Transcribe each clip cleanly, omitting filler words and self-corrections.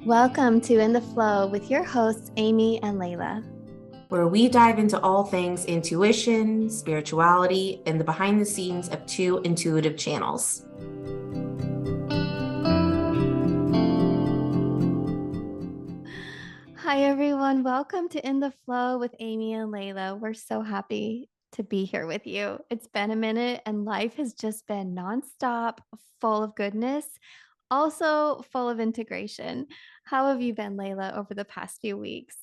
Welcome to In the Flow with your hosts, Amy and Layla. Where we dive into all things intuition, spirituality, and the behind the scenes of two intuitive channels. Hi, everyone. Welcome to In the Flow with Amy and Layla. We're so happy to be here with you. It's been a minute, and life has just been nonstop, full of goodness, also full of integration. How have you been, Layla, over the past few weeks?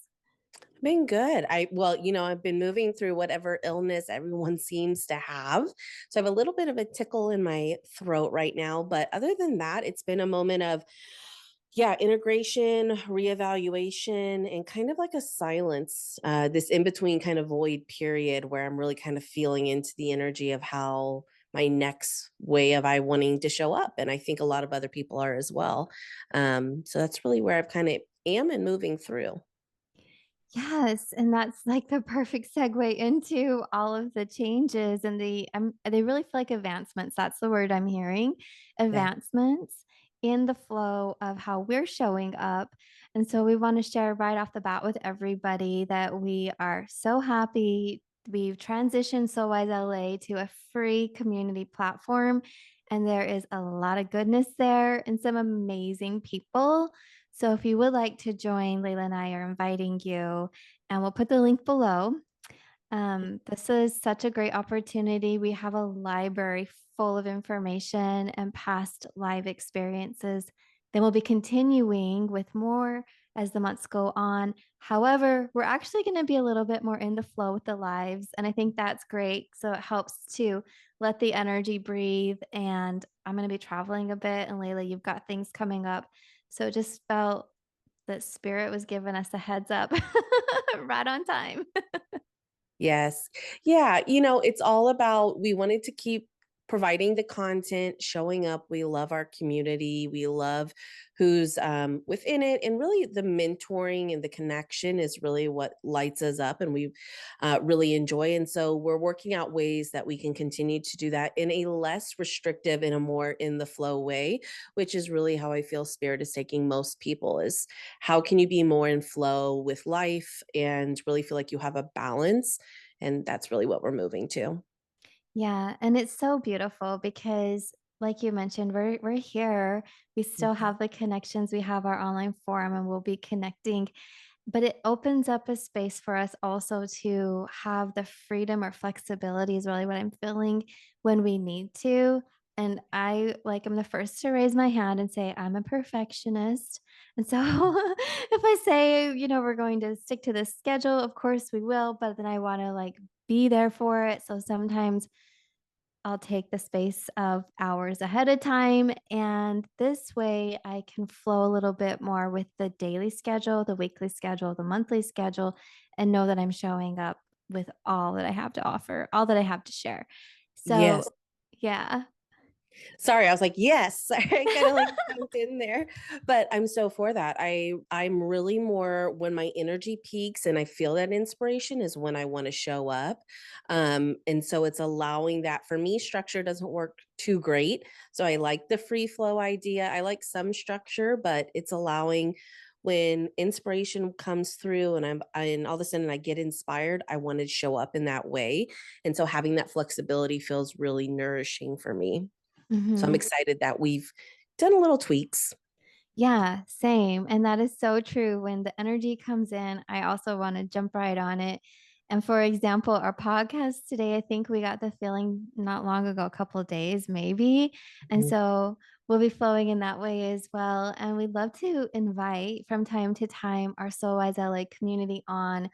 Been good. I've been moving through whatever illness everyone seems to have. So I have a little bit of a tickle in my throat right now. But other than that, it's been a moment of, integration, reevaluation, and kind of like a silence, this in between kind of void period where I'm really kind of feeling into the energy of how my next way of I wanting to show up. And I think a lot of other people are as well. So that's really where I've kind of am and moving through. Yes, and that's like the perfect segue into all of the changes and they really feel like advancements. That's the word I'm hearing. Yeah. Advancements in the flow of how we're showing up. And so we want to share right off the bat with everybody that we are so happy. We've transitioned So Wise LA to a free community platform, and there is a lot of goodness there and some amazing people. So if you would like to join, Layla and I are inviting you, and we'll put the link below. This is such a great opportunity. We have a library full of information and past live experiences. Then we'll be continuing with more as the months go on. However, we're actually going to be a little bit more in the flow with the lives. And I think that's great. So it helps to let the energy breathe. And I'm going to be traveling a bit. And Layla, you've got things coming up. So it just felt that spirit was giving us a heads up right on time. Yes. Yeah. It's all about we wanted to keep providing the content, showing up. We love our community. We love who's within it. And really, the mentoring and the connection is really what lights us up and we really enjoy. And so we're working out ways that we can continue to do that in a less restrictive and a more in the flow way, which is really how I feel spirit is taking most people is how can you be more in flow with life and really feel like you have a balance, and that's really what we're moving to. Yeah, and it's so beautiful because like you mentioned, we're here. We still Mhm. have the connections. We have our online forum and we'll be connecting, but it opens up a space for us also to have the freedom or flexibility is really what I'm feeling when we need to. And I'm the first to raise my hand and say I'm a perfectionist. And so if I say, we're going to stick to this schedule, of course we will, but then I want to like be there for it. So sometimes I'll take the space of hours ahead of time. And this way I can flow a little bit more with the daily schedule, the weekly schedule, the monthly schedule, and know that I'm showing up with all that I have to offer, all that I have to share. So, Yes. yeah. Sorry, I was like, yes. I kind of like jumped in there. But I'm so for that. I'm really more when my energy peaks and I feel that inspiration is when I want to show up. And so it's allowing that for me, structure doesn't work too great. So I like the free flow idea. I like some structure, but it's allowing when inspiration comes through and all of a sudden I get inspired, I want to show up in that way. And so having that flexibility feels really nourishing for me. So I'm Mhm. excited that we've done a little tweaks. Yeah, same. And that is so true. When the energy comes in, I also want to jump right on it. And for example, our podcast today, I think we got the feeling not long ago, a couple of days maybe. And Mhm. so we'll be flowing in that way as well. And we'd love to invite from time to time our So Wise LA community on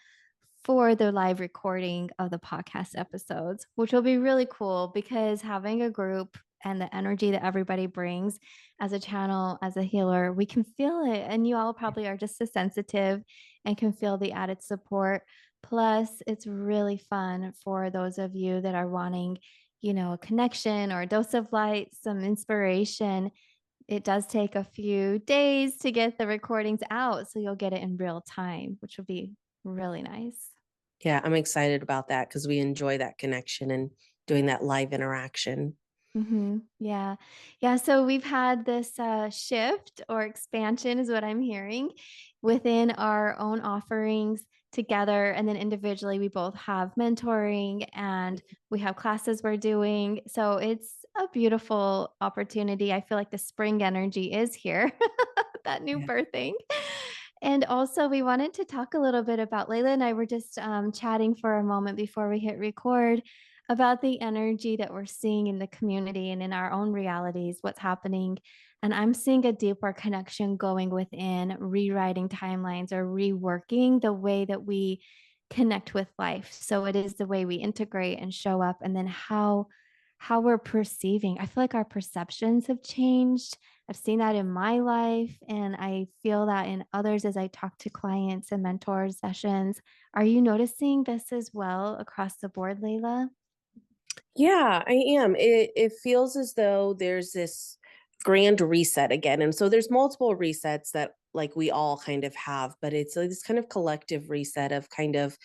for the live recording of the podcast episodes, which will be really cool because having a group and the energy that everybody brings as a channel, as a healer, we can feel it. And you all probably are just as sensitive and can feel the added support. Plus, it's really fun for those of you that are wanting, a connection or a dose of light, some inspiration. It does take a few days to get the recordings out. So you'll get it in real time, which will be really nice. Yeah, I'm excited about that because we enjoy that connection and doing that live interaction. Yeah. Yeah. So we've had this shift or expansion, is what I'm hearing, within our own offerings together. And then individually, we both have mentoring and we have classes we're doing. So it's a beautiful opportunity. I feel like the spring energy is here, that new Yeah. birthing. And also, we wanted to talk a little bit about Layla and I were just chatting for a moment before we hit record about the energy that we're seeing in the community and in our own realities, what's happening. And I'm seeing a deeper connection going within, rewriting timelines or reworking the way that we connect with life. So it is the way we integrate and show up, and then how we're perceiving. I feel like our perceptions have changed. I've seen that in my life, and I feel that in others as I talk to clients and mentors sessions. Are you noticing this as well across the board, Layla? Yeah, I am. It feels as though there's this grand reset again. And so there's multiple resets that like we all kind of have, but it's like this kind of collective reset of kind of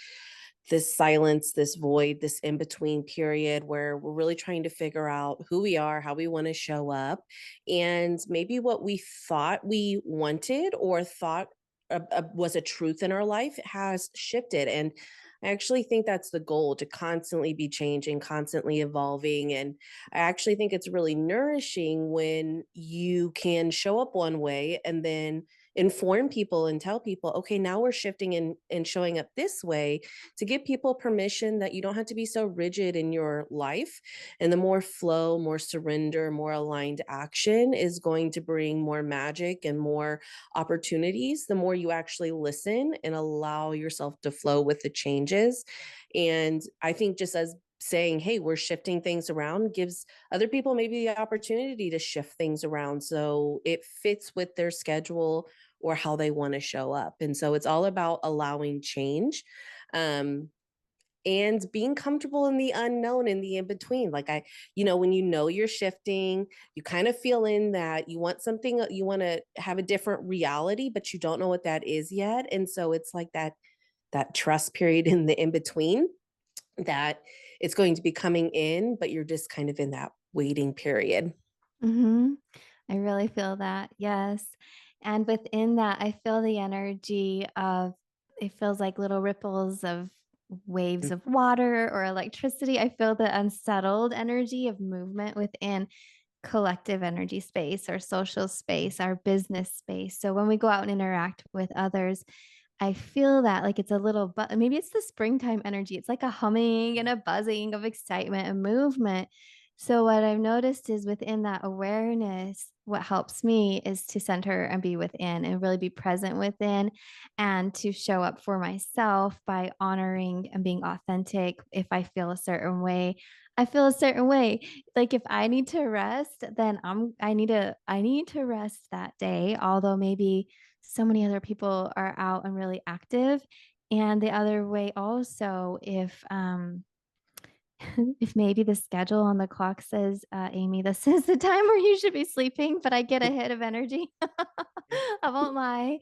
this silence, this void, this in between period where we're really trying to figure out who we are, how we want to show up, and maybe what we thought we wanted or thought was a truth in our life has shifted. And I actually think that's the goal, to constantly be changing, constantly evolving. And I actually think it's really nourishing when you can show up one way and then inform people and tell people, okay, now we're shifting and showing up this way, to give people permission that you don't have to be so rigid in your life. And the more flow, more surrender, more aligned action is going to bring more magic and more opportunities, the more you actually listen and allow yourself to flow with the changes. And I think just as saying, hey, we're shifting things around gives other people maybe the opportunity to shift things around so it fits with their schedule or how they want to show up. And so it's all about allowing change. Um, and being comfortable in the unknown, in the in between. Like when you know you're shifting, you kind of feel in that you want something, you want to have a different reality, but you don't know what that is yet. And so it's like that trust period in the in between, that it's going to be coming in, but you're just kind of in that waiting period. hmm I really feel that. Yes. And within that, I feel the energy of it feels like little ripples of waves of water or electricity. I feel the unsettled energy of movement within collective energy space, our social space, our business space. So when we go out and interact with others, I feel that like it's a little, but maybe it's the springtime energy. It's like a humming and a buzzing of excitement and movement. So what I've noticed is within that awareness, what helps me is to center and be within and really be present within, and to show up for myself by honoring and being authentic. If I feel a certain way, I feel a certain way. Like if I need to rest, then I need to rest that day, although maybe so many other people are out and really active. And the other way also, if if maybe the schedule on the clock says, Amy, this is the time where you should be sleeping, but I get a hit of energy. I won't lie.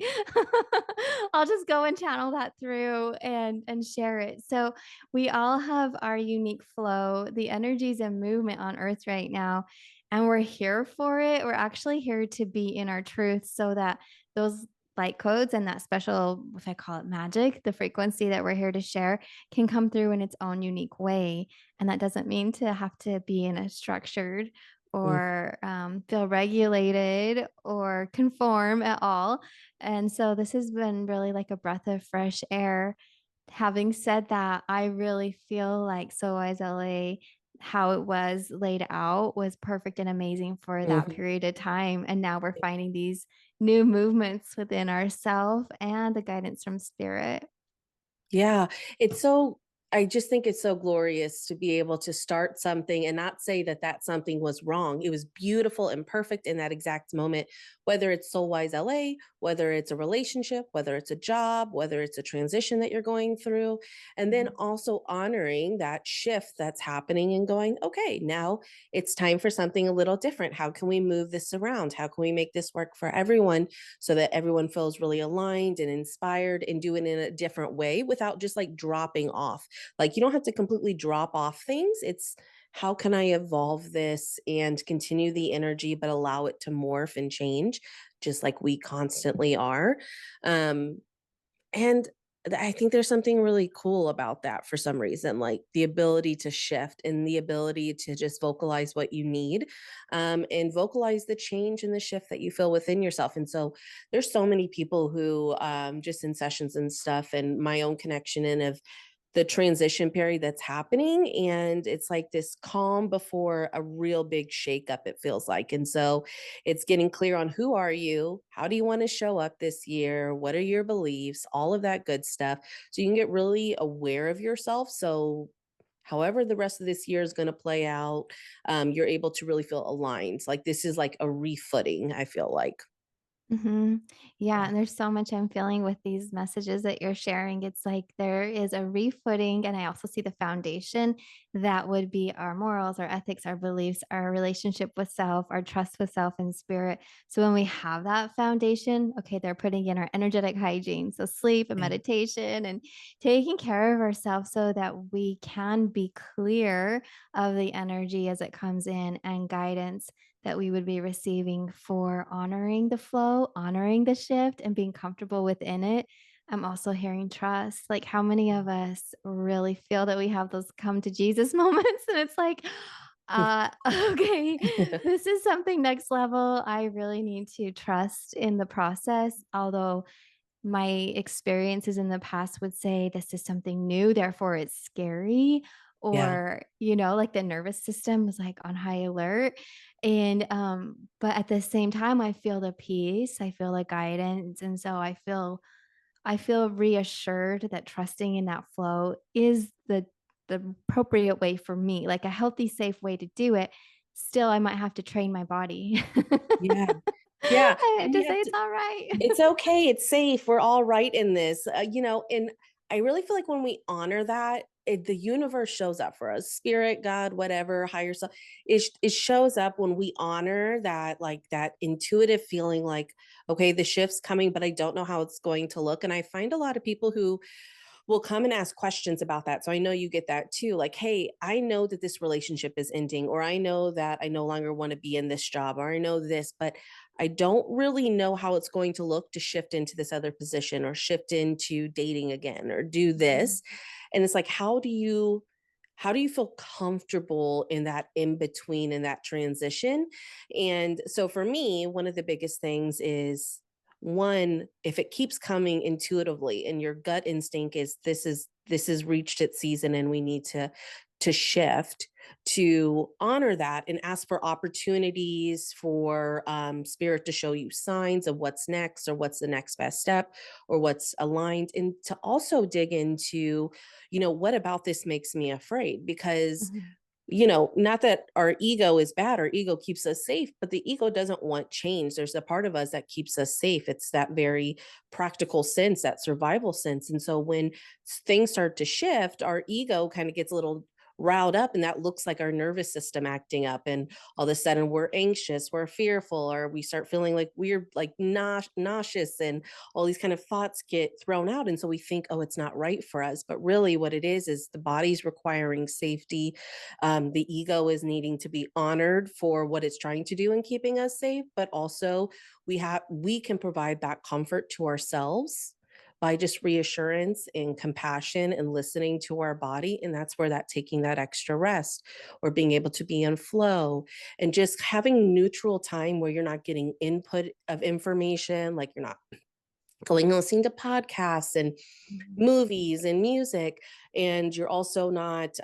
I'll just go and channel that through and share it. So we all have our unique flow. The energies and movement on earth right now, and we're here for it. We're actually here to be in our truth so that those light codes and that special, if I call it magic, the frequency that we're here to share can come through in its own unique way. And that doesn't mean to have to be in a structured or feel regulated or conform at all. And so this has been really like a breath of fresh air. Having said that, I really feel like So Wise LA, how it was laid out, was perfect and amazing for that Mhm. period of time. And now we're finding these new movements within ourselves and the guidance from spirit. Yeah, it's so I just think it's so glorious to be able to start something and not say that that something was wrong. It was beautiful and perfect in that exact moment, whether it's Soul Wise LA, whether it's a relationship, whether it's a job, whether it's a transition that you're going through. And then also honoring that shift that's happening and going, okay, now it's time for something a little different. How can we move this around? How can we make this work for everyone so that everyone feels really aligned and inspired and do it in a different way without just like dropping off? Like you don't have to completely drop off things. It's how can I evolve this and continue the energy, but allow it to morph and change, just like we constantly are. Um, and I think there's something really cool about that for some reason, like the ability to shift and the ability to just vocalize what you need, and vocalize the change and the shift that you feel within yourself. And so there's so many people who, just in sessions and stuff, and my own connection in of the transition period that's happening. And it's like this calm before a real big shakeup, it feels like. And so it's getting clear on who are you? How do you want to show up this year? What are your beliefs? All of that good stuff. So you can get really aware of yourself. So however the rest of this year is going to play out, you're able to really feel aligned. Like this is like a refooting, I feel like. Mhm. Yeah, Yeah. and there's so much I'm feeling with these messages that you're sharing. It's like there is a refooting, and I also see the foundation that would be our morals, our ethics, our beliefs, our relationship with self, our trust with self and spirit. So when we have that foundation, okay, they're putting in our energetic hygiene, so sleep and Yeah. meditation and taking care of ourselves so that we can be clear of the energy as it comes in and guidance that we would be receiving for honoring the flow, honoring the shift, and being comfortable within it. I'm also hearing trust. Like, how many of us really feel that we have those come to Jesus moments? And it's like, okay, this is something next level. I really need to trust in the process. Although my experiences in the past would say this is something new, therefore it's scary, Yeah. or like the nervous system was like on high alert. And but at the same time I feel the peace, I feel the guidance, and so I feel reassured that trusting in that flow is the appropriate way for me, like a healthy, safe way to do it. Still, I might have to train my body. Yeah. Yeah. I have And to you say have it's to, all right. it's okay. It's safe. We're all right in this, and I really feel like when we honor that, the universe shows up for us, spirit, God, whatever, higher self. It shows up when we honor that, like that intuitive feeling like, okay, the shift's coming, but I don't know how it's going to look. And I find a lot of people who will come and ask questions about that. So I know you get that too. Like, hey, I know that this relationship is ending, or I know that I no longer want to be in this job, or I know this, but I don't really know how it's going to look to shift into this other position or shift into dating again or do Mhm. this. And it's like, how do you feel comfortable in that in between, in that transition? And so for me, one of the biggest things is, one, if it keeps coming intuitively and your gut instinct is this is reached its season and we need to shift, to honor that and ask for opportunities for, spirit to show you signs of what's next or what's the next best step or what's aligned, and to also dig into, what about this makes me afraid? Because Mhm. not that our ego is bad, our ego keeps us safe, but the ego doesn't want change. There's a part of us that keeps us safe. It's that very practical sense, that survival sense. And so when things start to shift, our ego kind of gets a little riled up, and that looks like our nervous system acting up. And all of a sudden we're anxious, we're fearful, or we start feeling like we're like nauseous, and all these kind of thoughts get thrown out. And so we think, oh, it's not right for us. But really what it is the body's requiring safety. The ego is needing to be honored for what it's trying to do in keeping us safe, but also we can provide that comfort to ourselves by just reassurance and compassion and listening to our body. And that's where that taking that extra rest or being able to be in flow and just having neutral time where you're not getting input of information, like you're not going and listening to podcasts and Mhm. movies and music, and you're also not,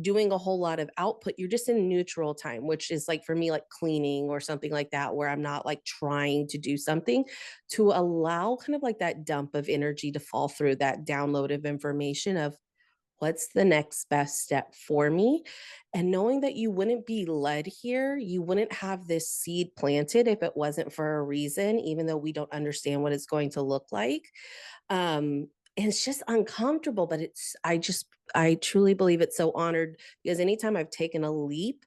doing a whole lot of output. You're just in neutral time, which is like for me like cleaning or something like that, where I'm not like trying to do something, to allow kind of like that dump of energy to fall through, that download of information of what's the next best step for me. And knowing that you wouldn't be led here, you wouldn't have this seed planted if it wasn't for a reason, even though we don't understand what it's going to look like. And it's just uncomfortable, but I truly believe it's so honored, because anytime I've taken a leap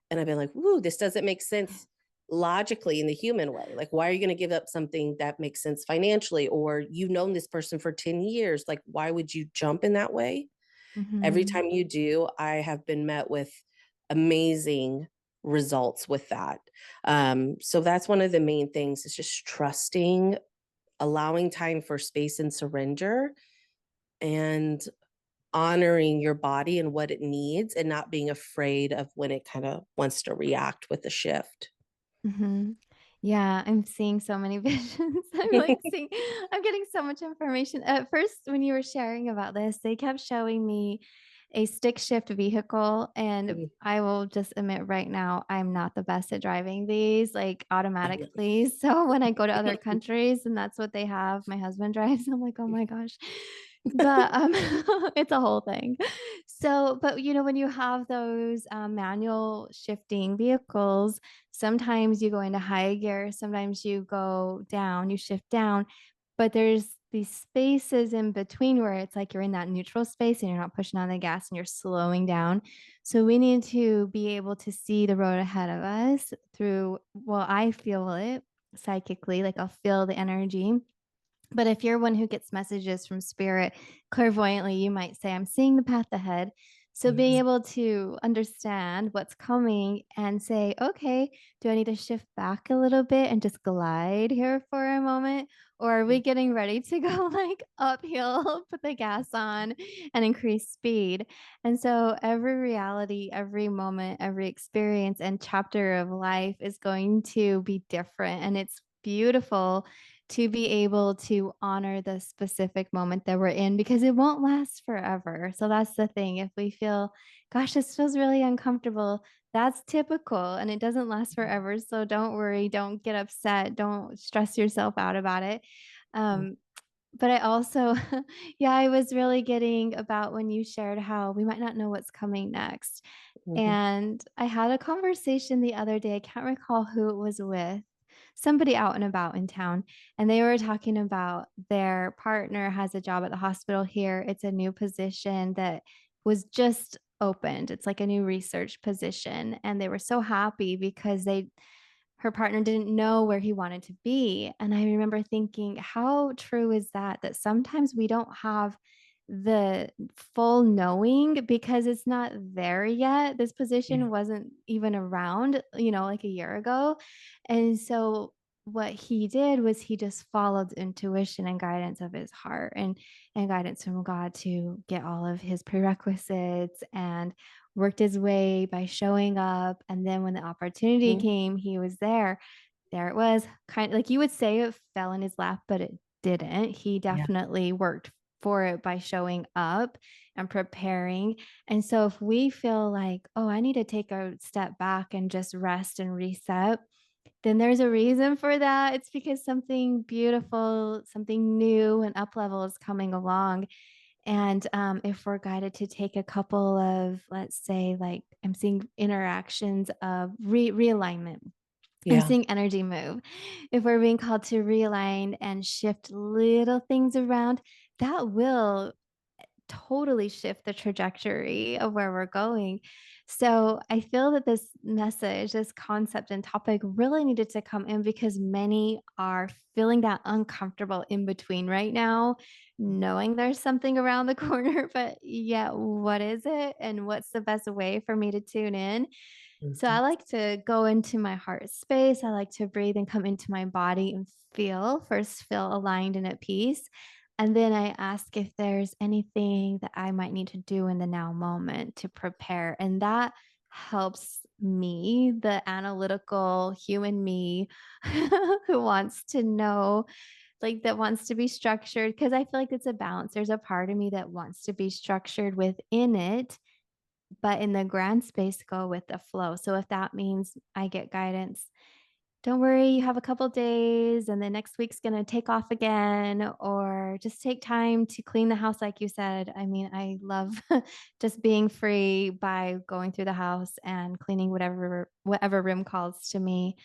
and I've been like, "Ooh, this doesn't make sense logically in the human way. Like, why are you going to give up something that makes sense financially? Or you've known this person for 10 years. Like, why would you jump in that way?" Every Mhm. time you do, I have been met with amazing results with that. So that's one of the main things is just trusting, allowing time for space and surrender, and honoring your body and what it needs and not being afraid of when it kind of wants to react with the shift. Mhm. Yeah, I'm seeing so many visions. I'm getting so much information. At first, when you were sharing about this, they kept showing me a stick shift vehicle, and Mhm. I will just admit right now, I'm not the best at driving these, like, I know. automatically. So when I go to other countries and that's what they have, my husband drives, I'm like, "Oh my gosh." But, it's a whole thing. So, but, when you have those, manual shifting vehicles, sometimes you go into high gear, sometimes you go down, you shift down, but there's these spaces in between where it's like you're in that neutral space and you're not pushing on the gas and you're slowing down. So we need to be able to see the road ahead of us through, well, I feel it psychically, like I'll feel the energy. But if you're one who gets messages from spirit clairvoyantly, you might say, I'm seeing the path ahead. So being Mhm. able to understand what's coming and say, okay, do I need to shift back a little bit and just glide here for a moment? Or are we getting ready to go like uphill, put the gas on and increase speed? And so every reality, every moment, every experience and chapter of life is going to be different. And it's beautiful to be able to honor the specific moment that we're in because it won't last forever. So that's the thing. If we feel, gosh, this feels really uncomfortable, that's typical and it doesn't last forever. So don't worry, don't get upset, don't stress yourself out about it. Mhm. Um, but I also, yeah, I was really getting about when you shared how we might not know what's coming next. Mhm. And I had a conversation the other day, I can't recall who it was with, somebody out and about in town, and they were talking about their partner has a job at the hospital here. It's a new position that was just opened. It's like a new research position, and they were so happy because they her partner didn't know where he wanted to be. And I remember thinking, how true is that? That sometimes we don't have the full knowing because it's not there yet. This Yeah. position wasn't even around, like a year ago. And so what he did was he just followed intuition and guidance of his heart and guidance from God to get all of his prerequisites and worked his way by showing up. And then when the opportunity Mhm. came, he was there. There it was, kind of like you would say it fell in his lap, but it didn't. He Yeah. definitely worked for it by showing up and preparing. And so if we feel like, oh, I need to take a step back and just rest and reset, then there's a reason for that. It's because something beautiful, something new and up level is coming along. And if we're guided to take a couple of, let's say, like I'm seeing interactions of realignment, I'm Yeah. seeing energy move. If we're being called to realign and shift little things around, that will totally shift the trajectory of where we're going. So I feel that this message, this concept and topic really needed to come in because many are feeling that uncomfortable in between right now, knowing there's something around the corner, but yet what is it? And what's the best way for me to tune in? So I Mhm. like to go into my heart space. I like to breathe and come into my body and first feel aligned and at peace. And then I ask if there's anything that I might need to do in the now moment to prepare. And that helps me, the analytical human me who wants to know, like that wants to be structured. Cause I feel like it's a balance. There's a part of me that wants to be structured within it, but in the grand space, go with the flow. So if that means I get guidance, don't worry, you have a couple days and then next week's going to take off again, or just take time to clean the house, like you said. I mean, I love just being free by going through the house and cleaning whatever room calls to me.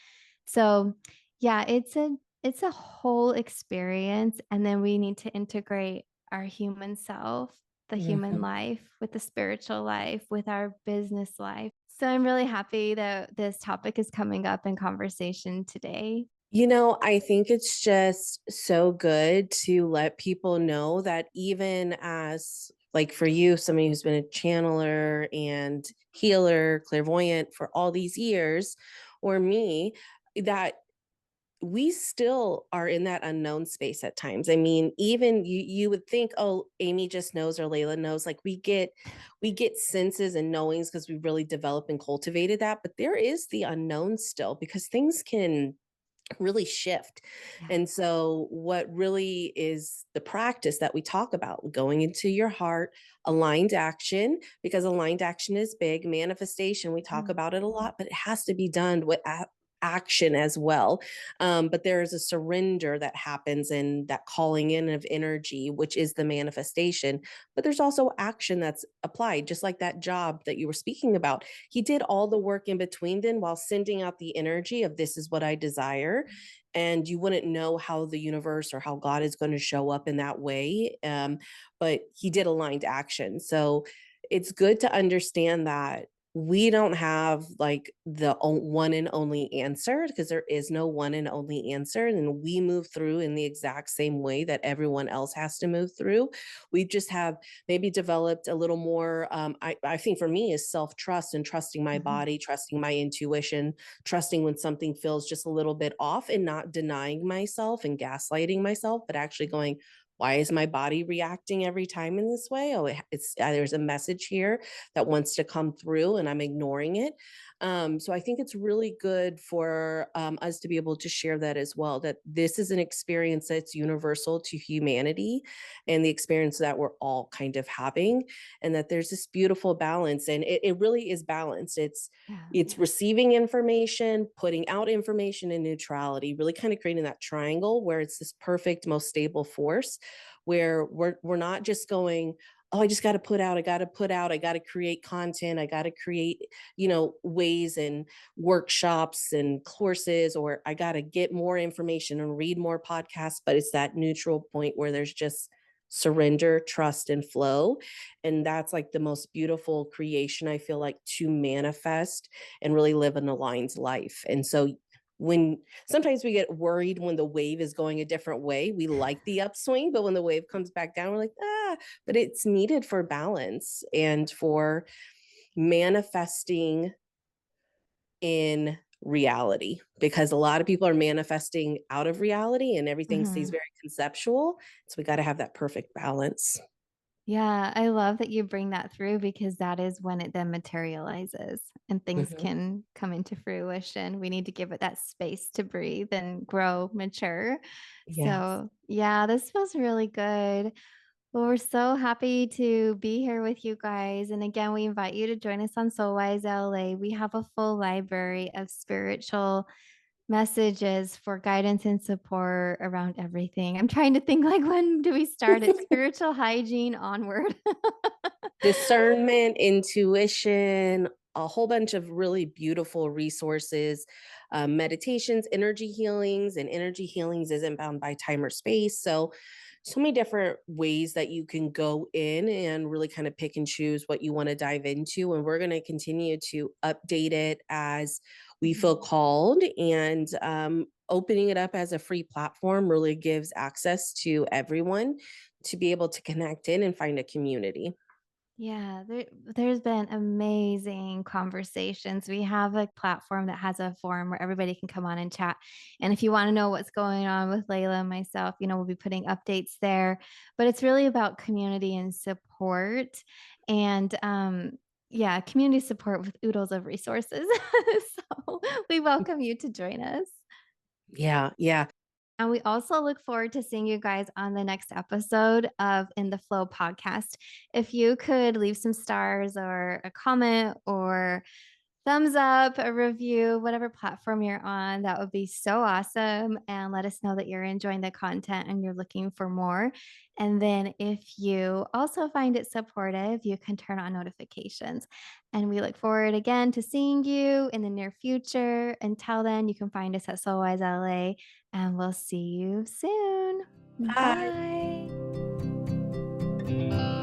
So, yeah, it's a whole experience, and then we need to integrate our human self, the human Mhm. life with the spiritual life, with our business life. So I'm really happy that this topic is coming up in conversation today. I think it's just so good to let people know that even as like for you, somebody who's been a channeler and healer, clairvoyant for all these years, or me, that we still are in that unknown space at times. I mean, even you would think, oh, Amy just knows or Layla knows. Like we get senses and knowings because we really developed and cultivated that. But there is the unknown still because things can really shift. Yeah. And so what really is the practice that we talk about, going into your heart, aligned action, because aligned action is big. Manifestation, we talk Mm. about it a lot, but it has to be done with action as well. But there is a surrender that happens and that calling in of energy, which is the manifestation. But there's also action that's applied, just like that job that you were speaking about. He did all the work in between then while sending out the energy of this is what I desire. And you wouldn't know how the universe or how God is going to show up in that way. But he did aligned action. So it's good to understand that we don't have like the one and only answer, because there is no one and only answer. And we move through in the exact same way that everyone else has to move through. We just have maybe developed a little more, I think for me is self-trust and trusting my Mhm. body, trusting my intuition, trusting when something feels just a little bit off and not denying myself and gaslighting myself, but actually going, why is my body reacting every time in this way? Oh, it's there's a message here that wants to come through and I'm ignoring it. So I think it's really good for us to be able to share that as well, that this is an experience that's universal to humanity and the experience that we're all kind of having, and that there's this beautiful balance. And it really is balanced. Yeah. It's receiving information, putting out information in neutrality, really kind of creating that triangle where it's this perfect, most stable force where we're not just going, oh, I just got to put out, I got to put out, I got to create content, I got to create, ways and workshops and courses, or I got to get more information and read more podcasts. But it's that neutral point where there's just surrender, trust, and flow. And that's like the most beautiful creation, I feel like, to manifest and really live an aligned life. And so when sometimes we get worried when the wave is going a different way, we like the upswing, but when the wave comes back down, we're like, but it's needed for balance and for manifesting in reality, because a lot of people are manifesting out of reality and everything stays Mhm. very conceptual. So we got to have that perfect balance. Yeah, I love that you bring that through because that is when it then materializes and things Mhm. can come into fruition. We need to give it that space to breathe and grow, mature. Yes. So, yeah, this was really good. Well, we're so happy to be here with you guys. And again, we invite you to join us on Soulwise LA. We have a full library of spiritual messages for guidance and support around everything. I'm trying to think like when do we start it? Spiritual hygiene onward. Discernment, intuition, a whole bunch of really beautiful resources, meditations, energy healings, and energy healings isn't bound by time or space. So many different ways that you can go in and really kind of pick and choose what you want to dive into. And we're going to continue to update it as we feel Mhm. called. And opening it up as a free platform really gives access to everyone to be able to connect in and find a community. Yeah, there's been amazing conversations. We have a platform that has a forum where everybody can come on and chat. And if you want to know what's going on with Layla and myself, we'll be putting updates there. But it's really about community and support and yeah, community support with oodles of resources. So we welcome you to join us. Yeah, yeah. And we also look forward to seeing you guys on the next episode of In the Flow podcast. If you could leave some stars or a comment or thumbs up, a review, whatever platform you're on, that would be so awesome. And let us know that you're enjoying the content and you're looking for more. And then if you also find it supportive, you can turn on notifications. And we look forward again to seeing you in the near future. Until then, you can find us at Soulwise LA and we'll see you soon. Bye. Bye.